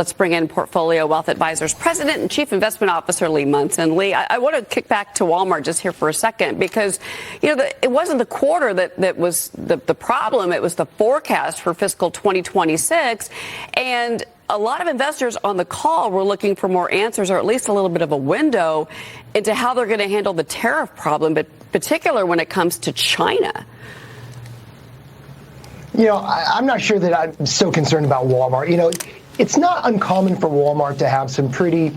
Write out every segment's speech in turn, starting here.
Let's bring in Portfolio Wealth Advisors President and Chief Investment Officer Lee Munson. Lee, I want to kick back to Walmart just here for a second because, it wasn't the quarter that was the problem. It was the forecast for fiscal 2026. And a lot of investors on the call were looking for more answers, or at least a little bit of a window into how they're going to handle the tariff problem, but particular when it comes to China. I'm not sure that I'm so concerned about Walmart. It's not uncommon for Walmart to have some pretty,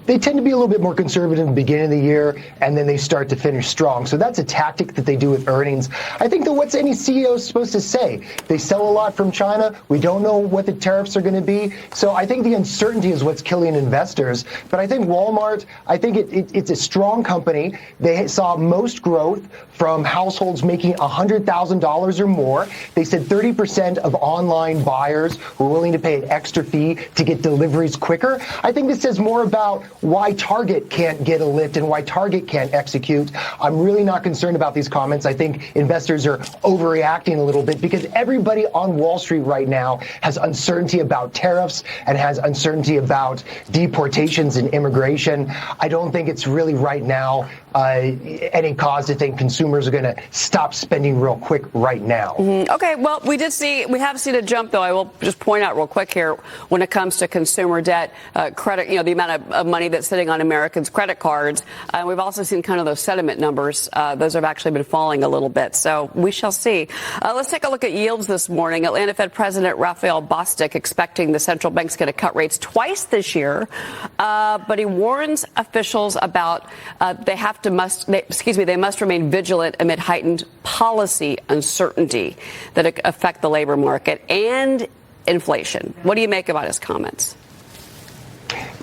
they tend to be a little bit more conservative in the beginning of the year, and then they start to finish strong. So that's a tactic that they do with earnings. I think that what's any CEO supposed to say? They sell a lot from China. We don't know what the tariffs are going to be. So I think the uncertainty is what's killing investors. But I think Walmart, it's a strong company. They saw most growth from households making $100,000 or more. They said 30% of online buyers were willing to pay an extra fee to get deliveries quicker. I think this says more about why Target can't get a lift and why Target can't execute. I'm really not concerned about these comments. I think investors are overreacting a little bit because everybody on Wall Street right now has uncertainty about tariffs and has uncertainty about deportations and immigration. I don't think it's really right now any cause to think consumers are going to stop spending real quick right now. Okay, well, we have seen a jump, though. I will just point out real quick here when it comes to consumer debt, credit, the amount of money that's sitting on Americans' credit cards. We've also seen kind of those sentiment numbers. Those have actually been falling a little bit. So we shall see. Let's take a look at yields this morning. Atlanta Fed President Raphael Bostic expecting the central bank's going to cut rates twice this year. But he warns officials about they must remain vigilant amid heightened policy uncertainty that affect the labor market and inflation. What do you make about his comments?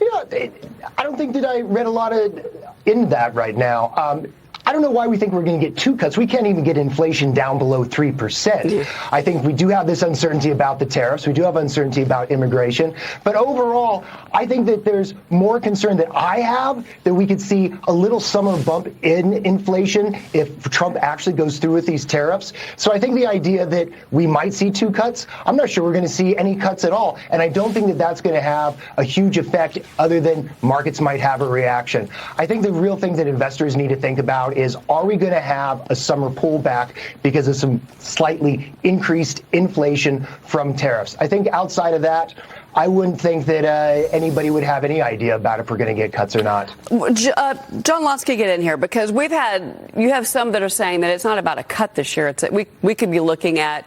I don't think that I read a lot into that right now. I don't know why we think we're going to get two cuts. We can't even get inflation down below 3%. I think we do have this uncertainty about the tariffs. We do have uncertainty about immigration. But overall, I think that there's more concern that I have that we could see a little summer bump in inflation if Trump actually goes through with these tariffs. So I think the idea that we might see two cuts, I'm not sure we're going to see any cuts at all. And I don't think that that's going to have a huge effect other than markets might have a reaction. I think the real thing that investors need to think about is, are we going to have a summer pullback because of some slightly increased inflation from tariffs? I think outside of that, I wouldn't think that anybody would have any idea about if we're going to get cuts or not. John Lonsky, get in here because you have some that are saying that it's not about a cut this year. It's that we could be looking at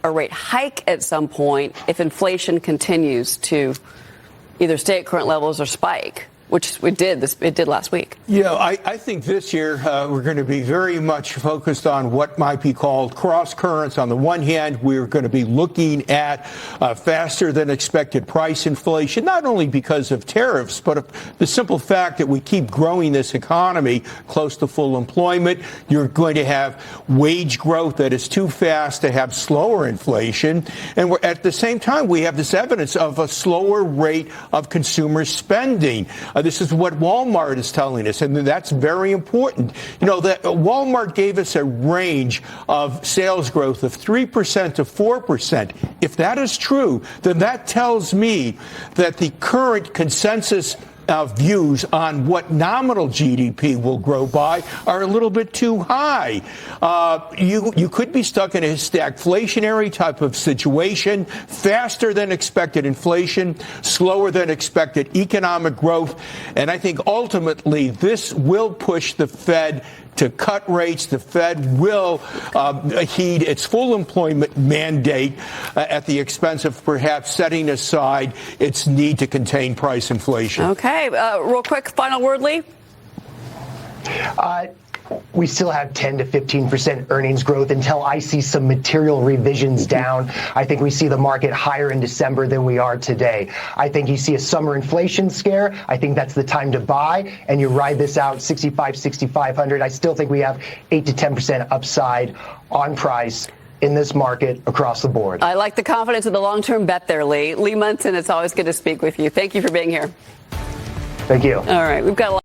a rate hike at some point if inflation continues to either stay at current levels or spike, which it did last week. I think this year we're going to be very much focused on what might be called cross currents. On the one hand, we're going to be looking at faster than expected price inflation, not only because of tariffs, but the simple fact that we keep growing this economy close to full employment. You're going to have wage growth that is too fast to have slower inflation. And at the same time, we have this evidence of a slower rate of consumer spending. This is what Walmart is telling us, and that's very important. That Walmart gave us a range of sales growth of 3% to 4%. If that is true, then that tells me that the current consensus views on what nominal GDP will grow by are a little bit too high. You could be stuck in a stagflationary type of situation, faster than expected inflation, slower than expected economic growth, and I think ultimately this will push the Fed to cut rates. The Fed will heed its full employment mandate at the expense of perhaps setting aside its need to contain price inflation. Okay. Real quick, final word, Lee? We still have 10 to 15% earnings growth until I see some material revisions down. I think we see the market higher in December than we are today. I think you see a summer inflation scare. I think that's the time to buy, and you ride this out 6,500. I still think we have 8 to 10% upside on price in this market across the board. I like the confidence of the long-term bet there, Lee. Lee Munson, it's always good to speak with you. Thank you for being here. Thank you. All right, we've got a lot